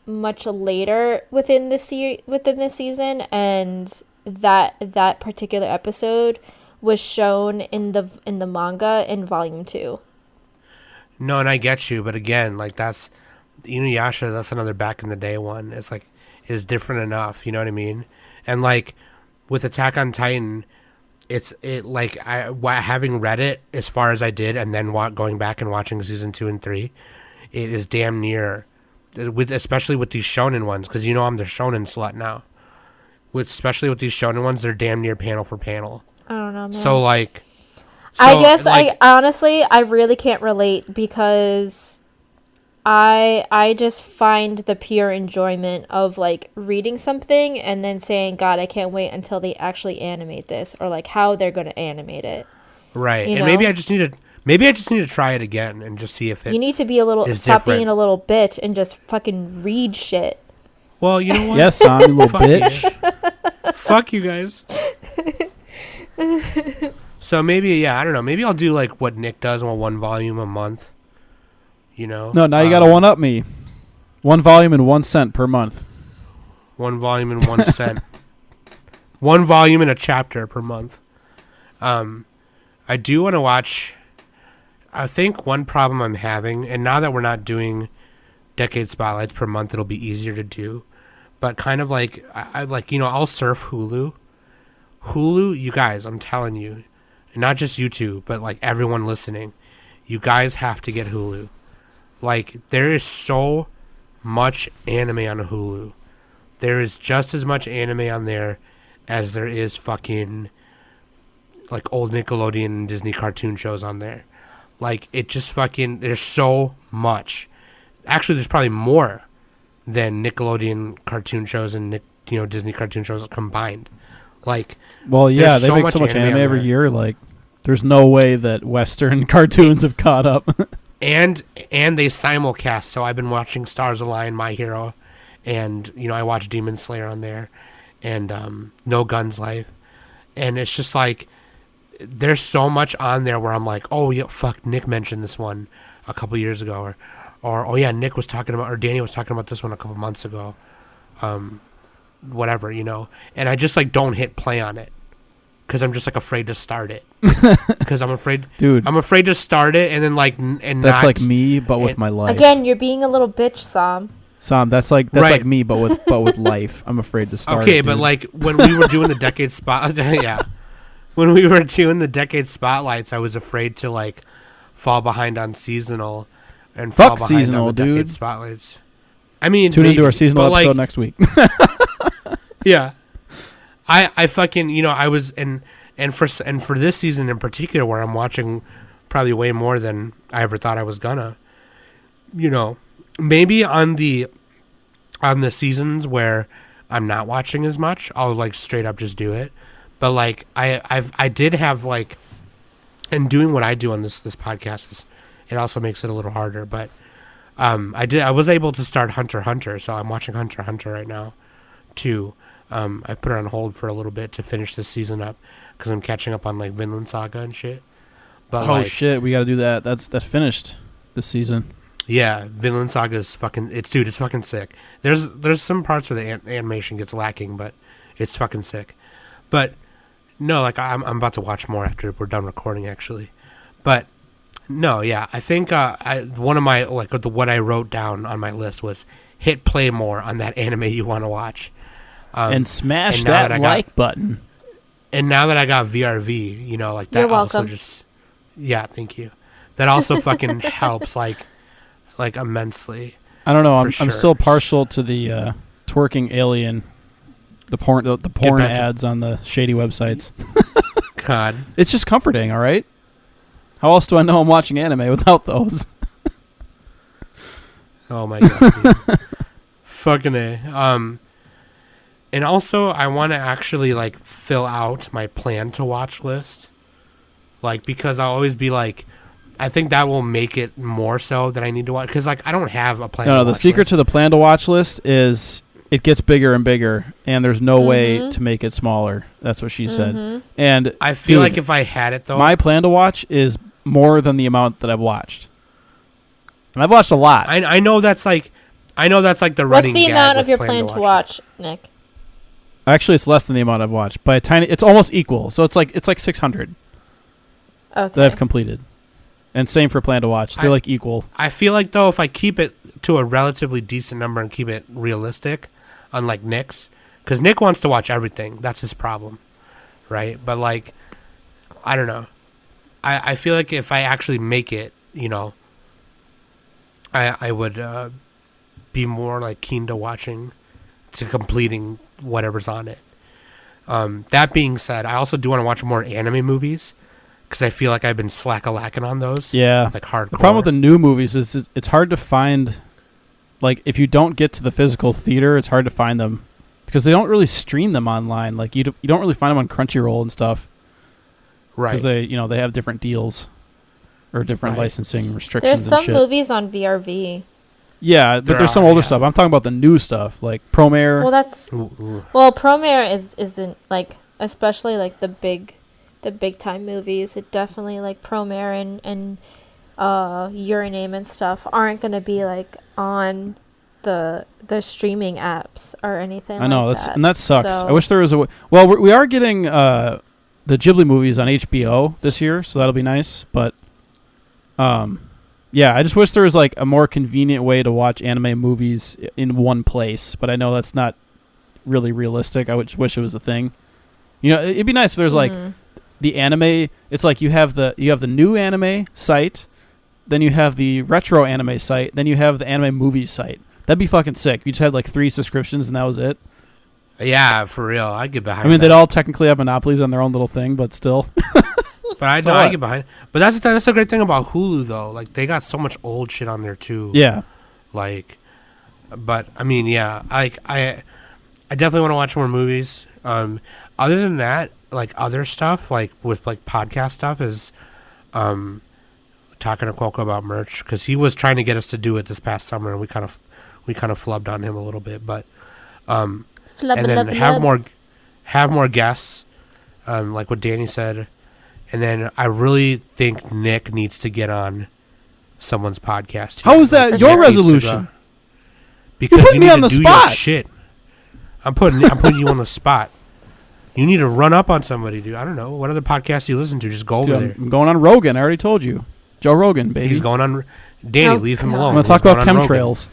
much later within the season, and that particular episode was shown in the manga in volume 2. No, and I get you, but again, like that's Inuyasha. That's another back in the day one. It's like is different enough. You know what I mean? And like with Attack on Titan, having read it as far as I did, and then going back and watching season 2 and 3, it is damn near, especially with these shonen ones, because I'm the shonen slut now. Especially with these shonen ones, they're damn near panel for panel. I don't know, man. So like, I guess I honestly really can't relate, because I just find the pure enjoyment of like reading something and then saying, God, I can't wait until they actually animate this, or like how they're going to animate it. Right. And maybe I just need to try it again and just see if it. You need to be stop being a little bitch and just fucking read shit. Well, you know what? Yes, I'm a little bitch. Fuck you guys. So maybe, I don't know. Maybe I'll do like what Nick does, one volume a month. No, now you gotta one-up me. 1 volume and 1 cent per month. 1 volume and 1 cent. 1 volume and a chapter per month. I do want to watch. I think one problem I'm having, and now that we're not doing decade spotlights per month, it'll be easier to do. But kind of like I'll surf Hulu. Hulu, you guys, I'm telling you, and not just you two, but like everyone listening, you guys have to get Hulu. Like, there is so much anime on Hulu. There is just as much anime on there as there is fucking like old Nickelodeon and Disney cartoon shows on there. Like, it just fucking, there's so much. Actually, there's probably more than Nickelodeon cartoon shows and Disney cartoon shows combined. Like, well, yeah, they make so much anime every year. Like, there's no way that Western cartoons have caught up. And they simulcast. So I've been watching Stars Align, My Hero, and I watch Demon Slayer on there, and No Guns Life, and it's just like there's so much on there where I'm like, oh yeah, fuck, Nick mentioned this one a couple years ago, or oh yeah, Nick was talking about, or Danny was talking about this one a couple months ago, whatever, and I just like don't hit play on it. Because I'm just like afraid to start it. Because I'm afraid, dude. I'm afraid to start it and then like that's like me, but with my life. Again, you're being a little bitch, Sam. That's like me, but with life. I'm afraid to start. Okay, it, but like when we were doing the decade when we were doing the decade spotlights, I was afraid to like fall behind on seasonal, and Fuck fall behind seasonal, on the decade dude. spotlights. I mean, Tune into our seasonal but, episode next week. Yeah, I fucking I was and for this season in particular where I'm watching probably way more than I ever thought I was gonna. Maybe on the seasons where I'm not watching as much, I'll like straight up just do it. But like I did have like, and doing what I do on this podcast it also makes it a little harder. But I was able to start Hunter x Hunter, so I'm watching Hunter x Hunter right now too. I put it on hold for a little bit to finish this season up because I'm catching up on like Vinland Saga and shit. But shit, we got to do that. That's finished this season. Yeah, Vinland Saga is fucking. It's fucking sick. There's some parts where the animation gets lacking, but it's fucking sick. But no, like I'm about to watch more after we're done recording actually. But no, yeah, I think one of my what I wrote down on my list was hit play more on that anime you want to watch. And smash that like button. And now that I got VRV, like that You're also welcome. yeah, thank you. That also fucking helps like immensely. I don't know. I'm sure. still partial to the twerking alien, the porn ads on the shady websites. God, it's just comforting. All right. How else do I know I'm watching anime without those? Oh my god, dude. Fucking A. And also, I want to actually, like, fill out my plan to watch list. Like, because I'll always be like, I think that will make it more so that I need to watch. Because, like, I don't have a plan to watch No, the secret list. to the plan to watch list is it gets bigger and bigger, and there's no way to make it smaller. That's what she said. And I feel like if I had it, though. My plan to watch is more than the amount that I've watched. And I've watched a lot. I know that's like the running What's the gag amount with of your plan to watch, Nick? Actually, it's less than the amount I've watched by a tiny. It's almost equal. So it's like 600 Okay. that I've completed, and same for plan to watch. They're like equal. I feel like though if I keep it to a relatively decent number and keep it realistic, unlike Nick's, because Nick wants to watch everything. That's his problem, right? But like, I don't know. I feel like if I actually make it, I would be more like keen to completing whatever's on it. That being said, I also do want to watch more anime movies because I feel like I've been slack-a-lacking on those. Yeah. Like hardcore. The problem with the new movies is it's hard to find, like, if you don't get to the physical theater, it's hard to find them because they don't really stream them online. Like, you don't really find them on Crunchyroll and stuff. Right. Because they have different deals or different licensing restrictions There's some and shit. movies on VRV. Yeah, but there's some older stuff. I'm talking about the new stuff, like Promare. Well, Promare isn't like, especially like the big time movies. It definitely like Promare and Your Name and stuff aren't gonna be like on the streaming apps or anything. I know like that. and that sucks. So, I wish there was a well, we are getting the Ghibli movies on HBO this year, so that'll be nice. But yeah, I just wish there was like a more convenient way to watch anime movies in one place. But I know that's not really realistic. I would wish it was a thing. It'd be nice if there's like the anime. It's like you have the new anime site, then you have the retro anime site, then you have the anime movies site. That'd be fucking sick. You just had like 3 subscriptions and that was it. Yeah, for real. I get behind. I mean, that. they'd all technically have monopolies on their own little thing, but still. But I get behind. But that's the great thing about Hulu though. Like they got so much old shit on there too. Yeah. Like, but I mean, yeah. I definitely want to watch more movies. Other than that, like other stuff, like with like podcast stuff, is talking to Coco about merch because he was trying to get us to do it this past summer, and we kind of flubbed on him a little bit, but and then have more guests, like what Danny said, and then I really think Nick needs to get on someone's podcast. How is that your resolution? Because you need me on to the do spot. your shit. I'm putting you on the spot. You need to run up on somebody, dude. I don't know. What other podcasts do you listen to? Just go over there. I'm going on Rogan. I already told you. Joe Rogan, baby. He's going on. Danny, leave him alone. I'm going to talk about chemtrails.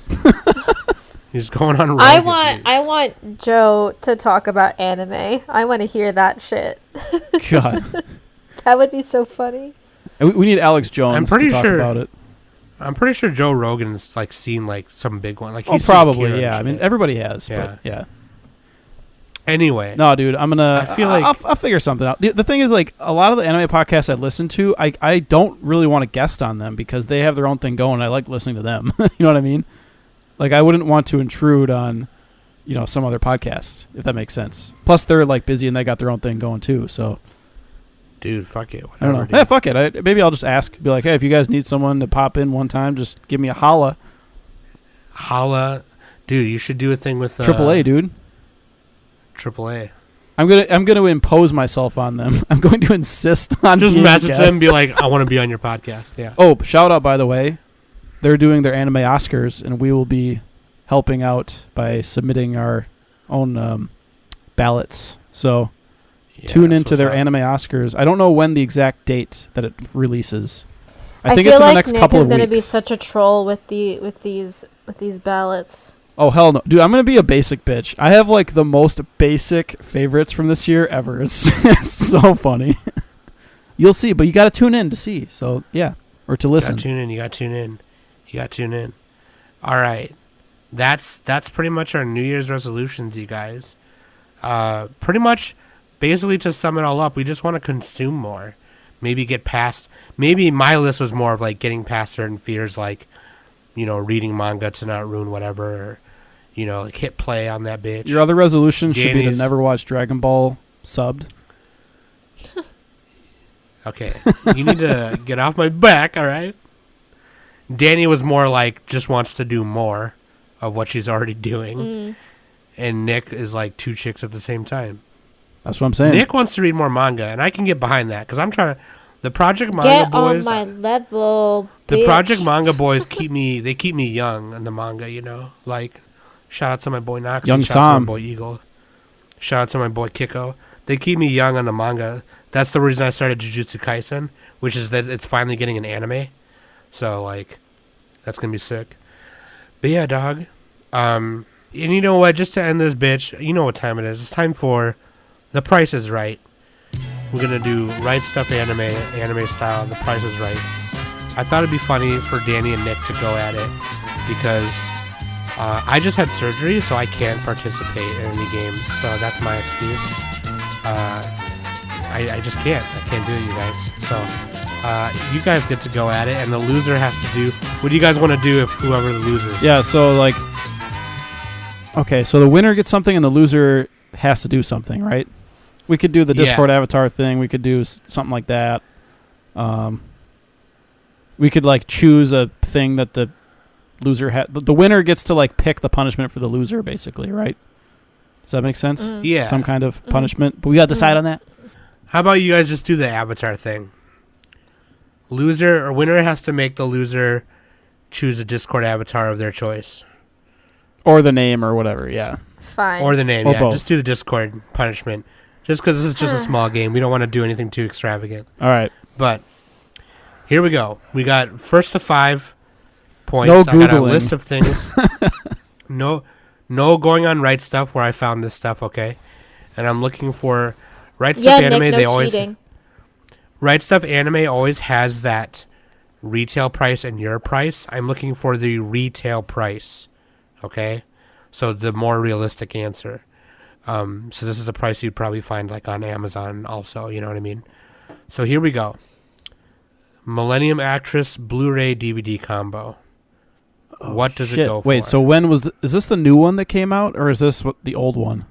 He's going on Rogan. I want Joe to talk about anime. I want to hear that shit. God. That would be so funny. We need Alex Jones to talk about it. I'm pretty sure Joe Rogan's like seen like some big one. Like he's probably, yeah. I mean, everybody has. Yeah. But yeah. Anyway, no, dude, I'm gonna. I feel like I'll figure something out. The thing is, like, a lot of the anime podcasts I listen to, I don't really want to guest on them because they have their own thing going. I like listening to them. You know what I mean? Like, I wouldn't want to intrude on, some other podcast, if that makes sense. Plus, they're like busy and they got their own thing going too. So, dude, fuck it. Whatever, I don't know. Dude. Yeah, fuck it. Maybe I'll just ask. Be like, hey, if you guys need someone to pop in one time, just give me a holla. Holla, dude. You should do a thing with AAA, dude. AAA. I'm gonna impose myself on them. I'm going to insist on just being message a guest. them and be like, I want to be on your podcast. Yeah. Oh, shout out, by the way. They're doing their anime Oscars, and we will be helping out by submitting our own ballots. So tune into their anime Oscars. I don't know when the exact date that it releases. I think it's in the next couple of weeks. Nick is going to be such a troll with these ballots. Oh, hell no. Dude, I'm going to be a basic bitch. I have, like, the most basic favorites from this year ever. It's so funny. You'll see, but you got to tune in to see. So, yeah. Or to listen. You got to tune in. All right. That's pretty much our New Year's resolutions, you guys. Pretty much, basically, to sum it all up, we just want to consume more. Maybe get past... Maybe my list was more of, like, getting past certain fears, like, reading manga to not ruin whatever, or, like hit play on that bitch. Your other resolution should be to never watch Dragon Ball subbed. Okay. You need to get off my back, all right? Dannie was more like, just wants to do more of what she's already doing. Mm. And Nick is like two chicks at the same time. That's what I'm saying. Nick wants to read more manga, and I can get behind that, because I'm trying to... The Project Manga boys... Get on my level, The bitch. Project Manga boys keep me young in the manga, Like, shout out to my boy Noxie, Young shout out to Sam. my boy Eagle, shout out to my boy Kiko. They keep me young on the manga. That's the reason I started Jujutsu Kaisen, which is that it's finally getting an anime. So, like, that's going to be sick. But yeah, dog. And you know what? Just to end this bitch, you know what time it is. It's time for The Price is Right. We're going to do Right Stuff anime style. The Price is Right. I thought it'd be funny for Dannie and Nick to go at it because I just had surgery, so I can't participate in any games. So that's my excuse. I just can't. I can't do it, you guys. So you guys get to go at it, and the loser has to do... What do you guys want to do if whoever loses? Yeah, so, like... Okay, so the winner gets something, and the loser has to do something, right? We could do the Discord avatar thing. We could do something like that. We could, like, choose a thing that the loser the winner gets to, like, pick the punishment for the loser, basically, right? Does that make sense? Mm. Yeah. Some kind of punishment. But we got to decide on that. How about you guys just do the avatar thing? Loser or winner has to make the loser choose a Discord avatar of their choice. Or the name or whatever, yeah. Fine. Or the name, Or yeah. both. Just do the Discord punishment. Just because this is just a small game. We don't want to do anything too extravagant. All right. But here we go. We got first to 5 points. No I got a Googling. list of things. No going on Right Stuff where I found this stuff, okay? And I'm looking for Right Stuff anime. Nick, no they always cheating. Right Stuff anime always has that retail price and your price. I'm looking for the retail price, okay? So the more realistic answer. So this is the price you'd probably find like on Amazon also, you know what I mean? So here we go. Millennium Actress Blu-ray DVD combo. What does it go for? Wait, so when was... is this the new one that came out, or is this the old one?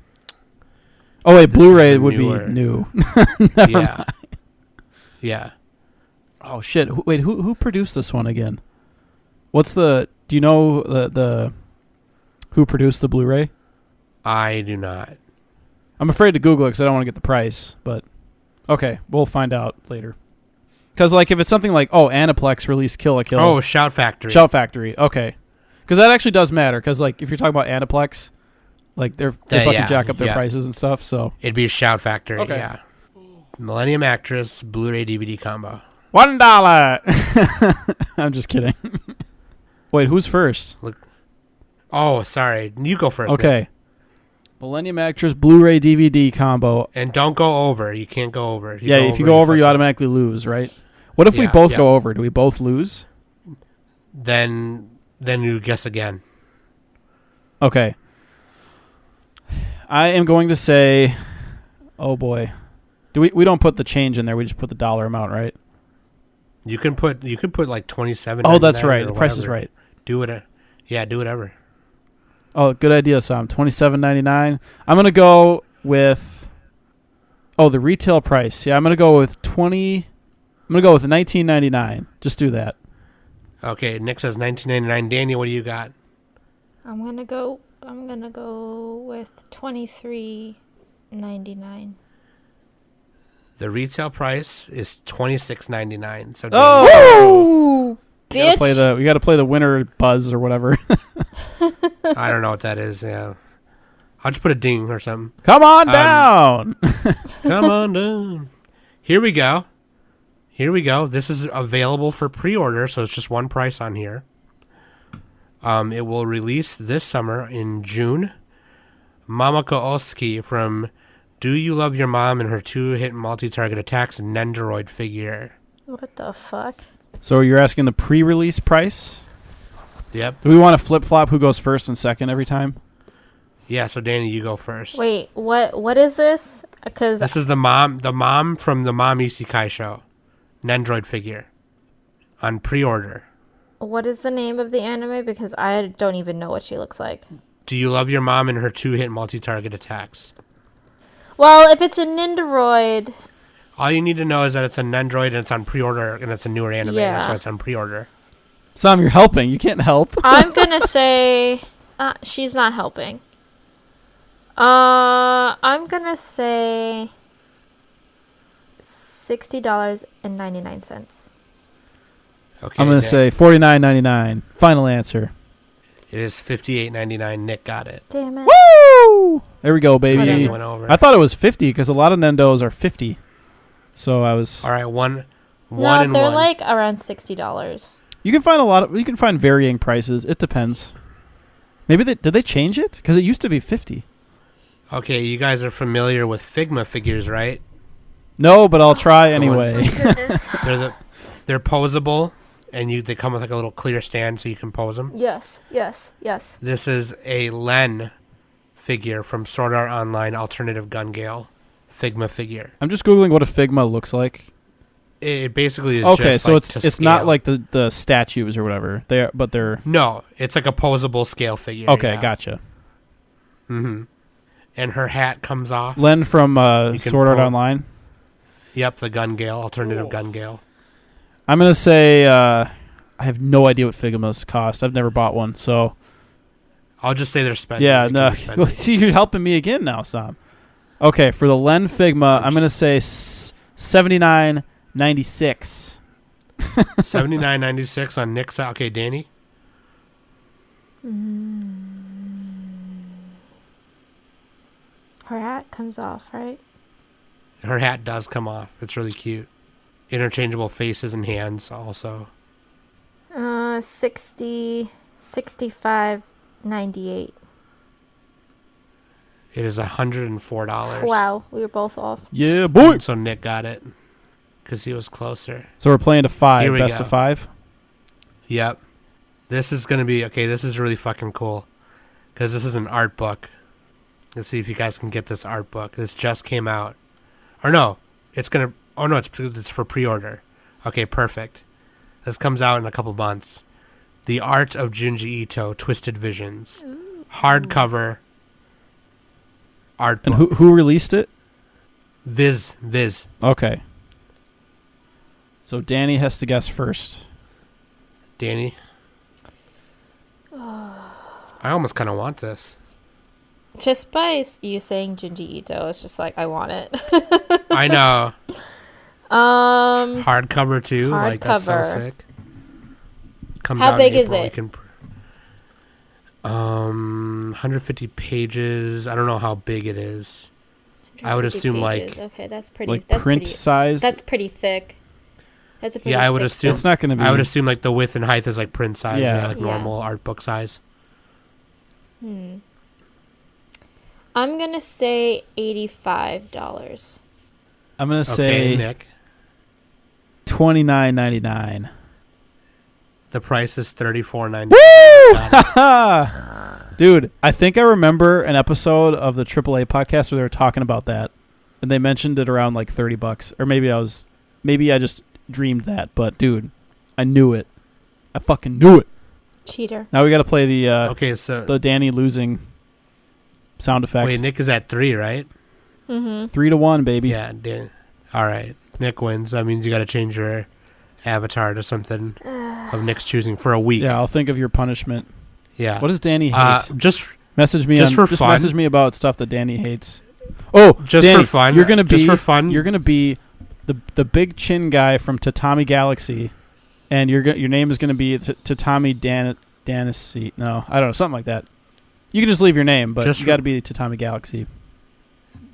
Oh, wait, This Blu-ray is the would newer. be new. Yeah. Yeah. Oh, shit. Who produced this one again? What's the... Do you know the who produced the Blu-ray? I do not. I'm afraid to Google it because I don't want to get the price, but... Okay, we'll find out later. Because, like, if it's something like, Aniplex released Kill la Kill. Oh, Shout Factory. Shout Factory, okay. Because that actually does matter, because, like, if you're talking about Aniplex, like, they fucking jack up their prices and stuff, so... It'd be Shout Factory, Okay. yeah. Millennium Actress Blu-ray DVD combo. $1! I'm just kidding. Wait, who's first? Oh, sorry. You go first. Okay. Nick. Millennium Actress Blu-ray DVD combo. And don't go over. You can't go over. If you go over, you automatically lose, right? What if we both go over? Do we both lose? Then you guess again. Okay. I am going to say, oh boy. We don't put the change in there, we just put the dollar amount, right? You can put like 27. Oh, that's right. The price is right. Do it. Yeah, do whatever. Oh, good idea, Sam. $27.99. I'm gonna go with. Oh, the retail price. Yeah, I'm gonna go with $19.99. Just do that. Okay, Nick says $19.99. Danny, what do you got? I'm gonna go with $23.99. The retail price is $26.99. So Oh, bitch! We gotta play the winner buzz or whatever. I don't know what that is. Yeah, I'll just put a ding or something. Come on down. Come on down. Here we go. This is available for pre-order, so it's just one price on here. It will release this summer in June. Mamako Osuki from Do You Love Your Mom and Her 2-Hit Multi-Target Attacks Nendoroid figure. What the fuck? So you're asking the pre-release price? Yep. Do we want to flip-flop who goes first and second every time? Yeah, so Danny, you go first. Wait, what is this? Because this is the mom from the Mom Isekai show. Nendoroid figure. On pre-order. what is the name of the anime? Because I don't even know what she looks like. Do You Love Your Mom and Her 2-Hit Multi-Target Attacks? Well, if it's a Nendoroid... All you need to know is that it's a Nendoroid and it's on pre-order and it's a newer anime. Yeah. That's why it's on pre-order. Sam, you're helping. You can't help. I'm going to say... she's not helping. I'm going to say... $60.99. Okay. I'm going Nick. to say $49.99. Final answer. It is $58.99. Nick got it. Damn it. Woo! There we go, baby. Danny went over. I thought it was 50 because a lot of Nendos are 50. So I was. All right, one No, and they're one. like around $60. You can find you can find varying prices. It depends. Maybe did they change it? Because it used to be 50. Okay, you guys are familiar with Figma figures, right? No, but I'll try anyway. They're posable, and they come with like a little clear stand so you can pose them. Yes. This is a Len figure from Sword Art Online Alternative Gun Gale Figma figure. I'm just googling what a Figma looks like. It basically is okay, just so like it's not like the statues or whatever. They're no, it's like a posable scale figure. okay. Yeah. Gotcha. Mm-hmm. And her hat comes off. Len from Sword Art Online. Yep, the Gun Gale Alternative Gun Gale. I'm gonna say I have no idea what Figmas cost. I've never bought one, so I'll just say they're spending. yeah. They No, can be spending. see, you're helping me again now, Sam. Okay, for the Len Figma, I'm gonna say $79.96. $79.96 on Nick's. Okay, Danny. Her hat comes off, right? Her hat does come off. It's really cute. Interchangeable faces and hands also. 65.98. It is $104. Wow, we were both off. Yeah, boy. So Nick got it because he was closer. So we're playing to 5, Here we best go. of 5. Yep. This is going to be... Okay, this is really fucking cool because this is an art book. Let's see if you guys can get this art book. This just came out. Or no, it's going to... Oh, no, it's for pre-order. Okay, perfect. This comes out in a couple months. The Art of Junji Ito, Twisted Visions. Hardcover art book. And who released it? Viz. Okay. So Danny has to guess first. Danny? I almost kind of want this. Just by you saying Junji Ito, it's just like, I want it. I know. Hardcover. Hardcover too. Like, that's so sick. Comes How out big in is April. it? 150 pages. I don't know how big it is. I would assume pages. like Okay, that's pretty. Like that's print pretty, sized? That's pretty thick. That's a pretty I would thick assume- It's not going to be... I would assume like the width and height is like print size, Yeah. like Yeah. normal art book size. I'm gonna say $85. I'm going to Okay, say Nick. $29.99. The price is $34.99. Woo! Dude, I think I remember an episode of the AAA podcast where they were talking about that, and they mentioned it around like $30, or maybe I just dreamed that. But dude, I knew it. I fucking knew it. Cheater. Now we got to play the so the Danny losing sound effect. wait, Nick is at 3, right? Mm-hmm. 3-1, baby. Yeah, all right. Nick wins. That means you got to change your avatar to something of Nick's choosing for a week. Yeah, I'll think of your punishment. Yeah. What does Danny hate? Just message me just on, for just fun. message me about stuff that Danny hates. Oh, just Danny, for fun. You're gonna be just for fun. You're gonna be the big chin guy from Tatami Galaxy, and your name is gonna be Tatami Danisi. No, I don't know, something like that. You can just leave your name, but you got to be Tatami Galaxy.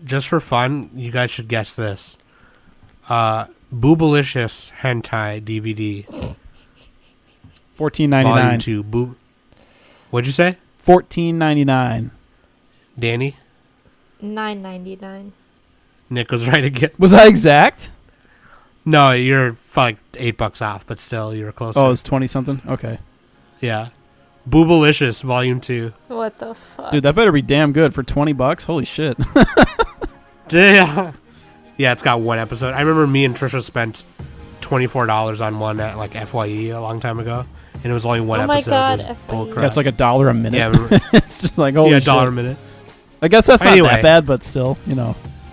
Just for fun, you guys should guess this. Boobalicious hentai DVD. $14.99. Volume 2. What'd you say? $14.99. Danny? $9.99. Nick was right again. Was I exact? No, you're like $8 off, but still, you were close. Oh, it's 20 something. Okay, yeah. Boobalicious Volume 2. What the fuck? dude, that better be damn good for $20. Holy shit! Yeah. Yeah, it's got one episode. I remember me and Trisha spent $24 on one at like FYE a long time ago, and it was only one episode. Oh my god, It was FYE. bullcrap. Yeah, it's like $1 a minute. Yeah, It's just like holy yeah, shit. $1 a minute. I guess that's not Anyway. that bad, but still,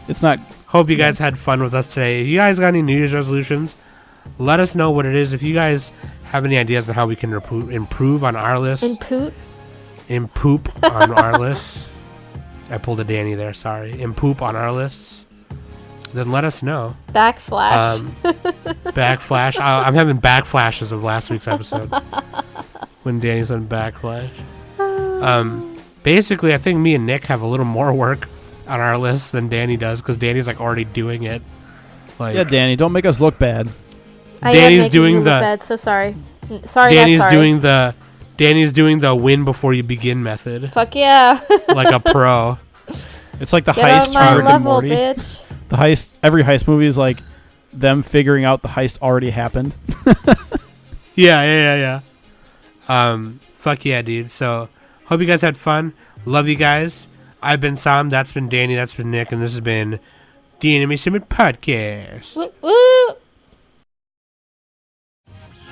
it's not. Hope you guys had fun with us today. If you guys got any New Year's resolutions, let us know what it is. If you guys have any ideas on how we can improve on our list, impoop on our list. I pulled a Danny there, sorry. Impoop on our lists. Then let us know. Backflash. Backflash. I'm having backflashes of last week's episode when Danny's on backflash. Basically, I think me and Nick have a little more work on our list than Danny does because Danny's like already doing it. Like, Yeah, Danny, don't make us look bad. Danny's doing the. Bed, so sorry. Sorry. Danny's not sorry. doing the. Danny's doing the win before you begin method, Fuck yeah. like a pro. It's like the Get heist on my from Rick and level, Morty. bitch. The heist. Every heist movie is like them figuring out the heist already happened. Yeah. Fuck yeah, dude. So, hope you guys had fun. Love you guys. I've been Sam. That's been Danny. That's been Nick. And this has been the Anime Summit Podcast. Woo, woo.